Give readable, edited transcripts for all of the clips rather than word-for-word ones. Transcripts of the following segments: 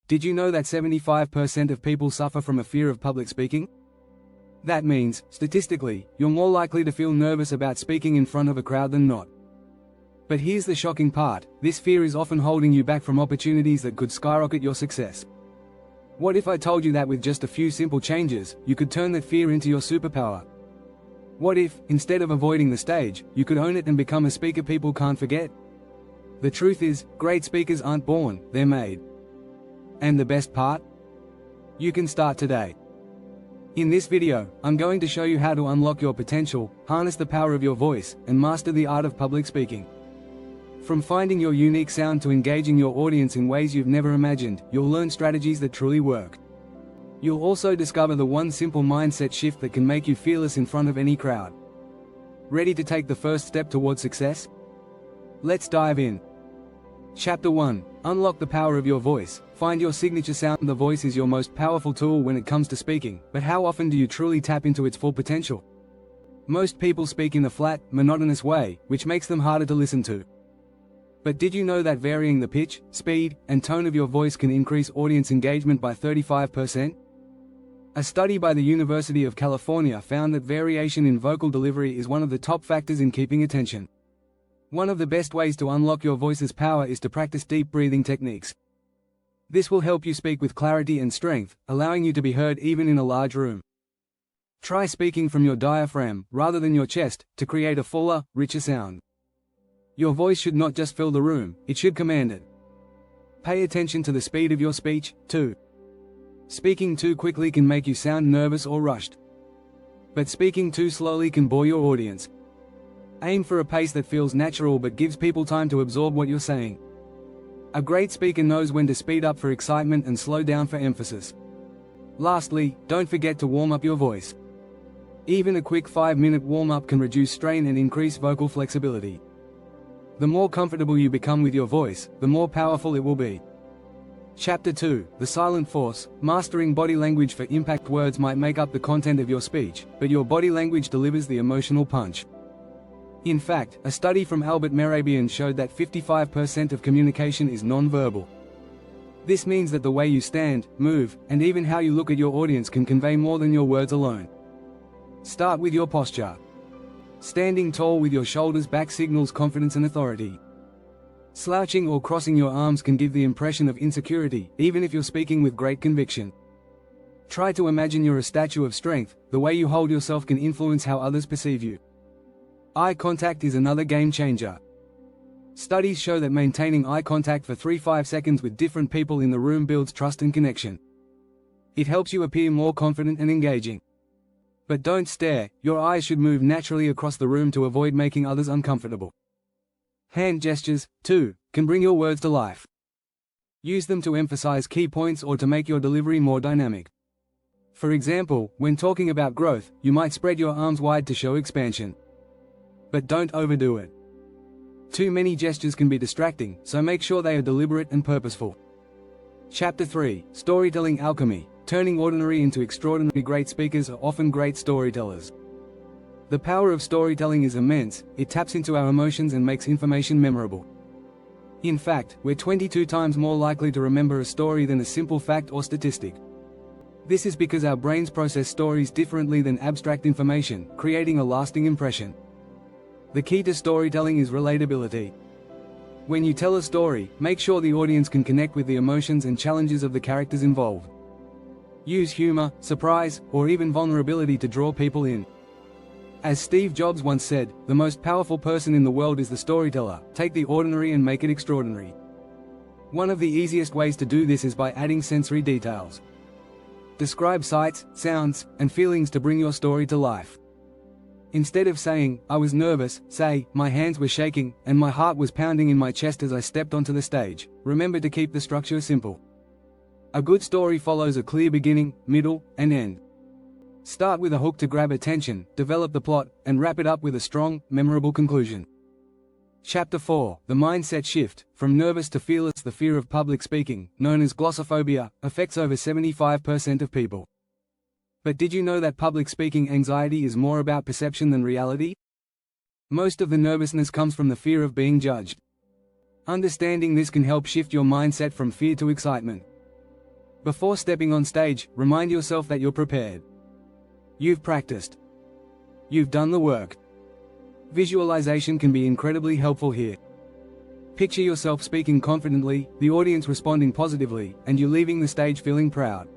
Did you know that 75% of people suffer from a fear of public speaking? That means, statistically, you're more likely to feel nervous about speaking in front of a crowd than not. But here's the shocking part: this fear is often holding you back from opportunities that could skyrocket your success. What if I told you that with just a few simple changes, you could turn that fear into your superpower? What if, instead of avoiding the stage, you could own it and become a speaker people can't forget? The truth is, great speakers aren't born, they're made. And the best part? You can start today. In this video, I'm going to show you how to unlock your potential, harness the power of your voice, and master the art of public speaking. From finding your unique sound to engaging your audience in ways you've never imagined, you'll learn strategies that truly work. You'll also discover the one simple mindset shift that can make you fearless in front of any crowd. Ready to take the first step towards success? Let's dive in. Chapter 1. Unlock the power of your voice. Find your signature sound. The voice is your most powerful tool when it comes to speaking, but how often do you truly tap into its full potential? Most people speak in a flat, monotonous way, which makes them harder to listen to. But did you know that varying the pitch, speed, and tone of your voice can increase audience engagement by 35%? A study by the University of California found that variation in vocal delivery is one of the top factors in keeping attention. One of the best ways to unlock your voice's power is to practice deep breathing techniques. This will help you speak with clarity and strength, allowing you to be heard even in a large room. Try speaking from your diaphragm, rather than your chest, to create a fuller, richer sound. Your voice should not just fill the room, it should command it. Pay attention to the speed of your speech, too. Speaking too quickly can make you sound nervous or rushed. But speaking too slowly can bore your audience. Aim for a pace that feels natural but gives people time to absorb what you're saying. A great speaker knows when to speed up for excitement and slow down for emphasis. Lastly, don't forget to warm up your voice. Even a quick 5-minute warm-up can reduce strain and increase vocal flexibility. The more comfortable you become with your voice, the more powerful it will be. Chapter 2. The silent force. Mastering body language for impact. Words might make up the content of your speech, but your body language delivers the emotional punch. In fact, a study from Albert Mehrabian showed that 55% of communication is non-verbal. This means that the way you stand, move, and even how you look at your audience can convey more than your words alone. Start with your posture. Standing tall with your shoulders back signals confidence and authority. Slouching or crossing your arms can give the impression of insecurity, even if you're speaking with great conviction. Try to imagine you're a statue of strength. The way you hold yourself can influence how others perceive you. Eye contact is another game changer. Studies show that maintaining eye contact for 3–5 seconds with different people in the room builds trust and connection. It helps you appear more confident and engaging. But don't stare, your eyes should move naturally across the room to avoid making others uncomfortable. Hand gestures, too, can bring your words to life. Use them to emphasize key points or to make your delivery more dynamic. For example, when talking about growth, you might spread your arms wide to show expansion. But don't overdo it. Too many gestures can be distracting, so make sure they are deliberate and purposeful. Chapter 3. Storytelling alchemy. Turning ordinary into extraordinary. Great speakers are often great storytellers. The power of storytelling is immense. It taps into our emotions and makes information memorable. In fact, we're 22 times more likely to remember a story than a simple fact or statistic. This is because our brains process stories differently than abstract information, creating a lasting impression. The key to storytelling is relatability. When you tell a story, make sure the audience can connect with the emotions and challenges of the characters involved. Use humor, surprise, or even vulnerability to draw people in. As Steve Jobs once said, the most powerful person in the world is the storyteller. Take the ordinary and make it extraordinary. One of the easiest ways to do this is by adding sensory details. Describe sights, sounds, and feelings to bring your story to life. Instead of saying, "I was nervous," say, "My hands were shaking, and my heart was pounding in my chest as I stepped onto the stage." Remember to keep the structure simple. A good story follows a clear beginning, middle, and end. Start with a hook to grab attention, develop the plot, and wrap it up with a strong, memorable conclusion. Chapter 4. The mindset shift. From nervous to fearless. The fear of public speaking, known as glossophobia, affects over 75% of people. But did you know that public speaking anxiety is more about perception than reality? Most of the nervousness comes from the fear of being judged. Understanding this can help shift your mindset from fear to excitement. Before stepping on stage, remind yourself that you're prepared. You've practiced. You've done the work. Visualization can be incredibly helpful here. Picture yourself speaking confidently, the audience responding positively, and you leaving the stage feeling proud.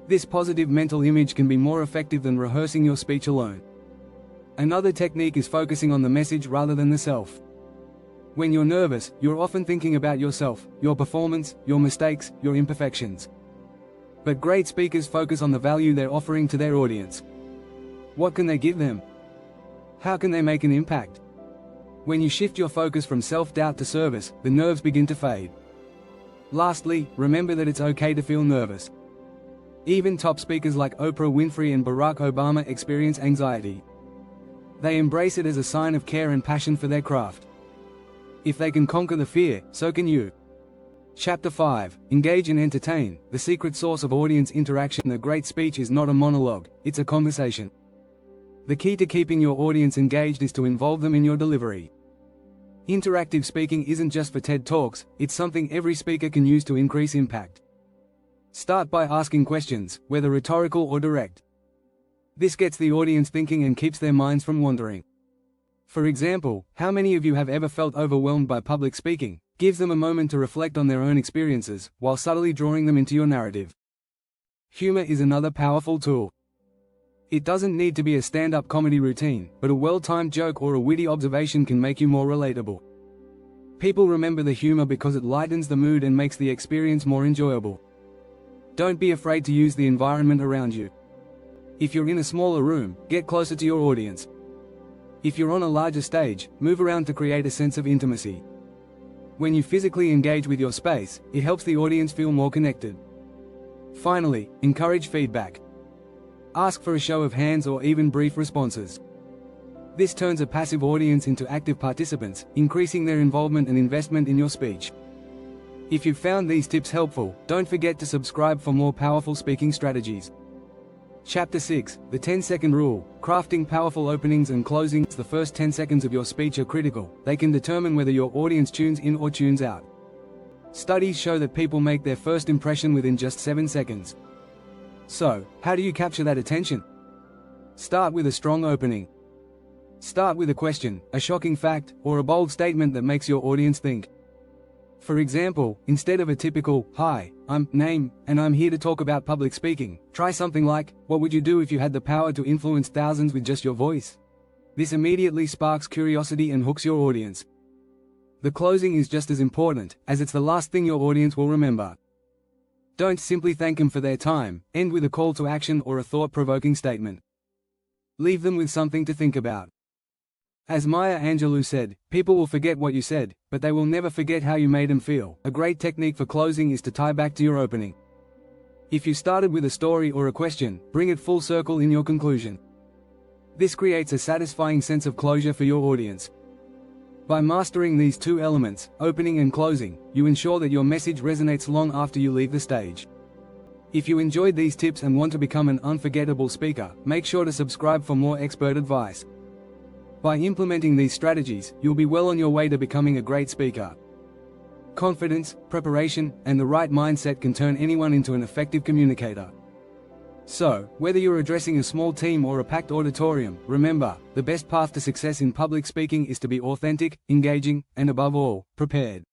This positive mental image can be more effective than rehearsing your speech alone. Another technique is focusing on the message rather than the self. When you're nervous, you're often thinking about yourself, your performance, your mistakes, your imperfections. But great speakers focus on the value they're offering to their audience. What can they give them? How can they make an impact? When you shift your focus from self-doubt to service, the nerves begin to fade. Lastly, remember that it's okay to feel nervous. Even top speakers like Oprah Winfrey and Barack Obama experience anxiety. They embrace it as a sign of care and passion for their craft. If they can conquer the fear, so can you. Chapter 5. Engage and entertain, the secret source of audience interaction. A great speech is not a monologue, it's a conversation. The key to keeping your audience engaged is to involve them in your delivery. Interactive speaking isn't just for TED Talks, it's something every speaker can use to increase impact. Start by asking questions, whether rhetorical or direct. This gets the audience thinking and keeps their minds from wandering. For example, how many of you have ever felt overwhelmed by public speaking? Give them a moment to reflect on their own experiences, while subtly drawing them into your narrative. Humor is another powerful tool. It doesn't need to be a stand-up comedy routine, but a well-timed joke or a witty observation can make you more relatable. People remember the humor because it lightens the mood and makes the experience more enjoyable. Don't be afraid to use the environment around you. If you're in a smaller room, get closer to your audience. If you're on a larger stage, move around to create a sense of intimacy. When you physically engage with your space, it helps the audience feel more connected. Finally, encourage feedback. Ask for a show of hands or even brief responses. This turns a passive audience into active participants, increasing their involvement and investment in your speech. If you've found these tips helpful, don't forget to subscribe for more powerful speaking strategies. Chapter 6. The 10-second rule. Crafting powerful openings and closings. The first 10 seconds of your speech are critical. They can determine whether your audience tunes in or tunes out. Studies show that people make their first impression within just 7 seconds. So, how do you capture that attention? Start with a strong opening. Start with a question, a shocking fact, or a bold statement that makes your audience think. For example, instead of a typical, "Hi, I'm name, and I'm here to talk about public speaking," try something like, "What would you do if you had the power to influence thousands with just your voice?" This immediately sparks curiosity and hooks your audience. The closing is just as important, as it's the last thing your audience will remember. Don't simply thank them for their time, end with a call to action or a thought-provoking statement. Leave them with something to think about. As Maya Angelou said, people will forget what you said, but they will never forget how you made them feel. A great technique for closing is to tie back to your opening. If you started with a story or a question, bring it full circle in your conclusion. This creates a satisfying sense of closure for your audience. By mastering these two elements, opening and closing, you ensure that your message resonates long after you leave the stage. If you enjoyed these tips and want to become an unforgettable speaker, make sure to subscribe for more expert advice. By implementing these strategies, you'll be well on your way to becoming a great speaker. Confidence, preparation, and the right mindset can turn anyone into an effective communicator. So, whether you're addressing a small team or a packed auditorium, remember, the best path to success in public speaking is to be authentic, engaging, and above all, prepared.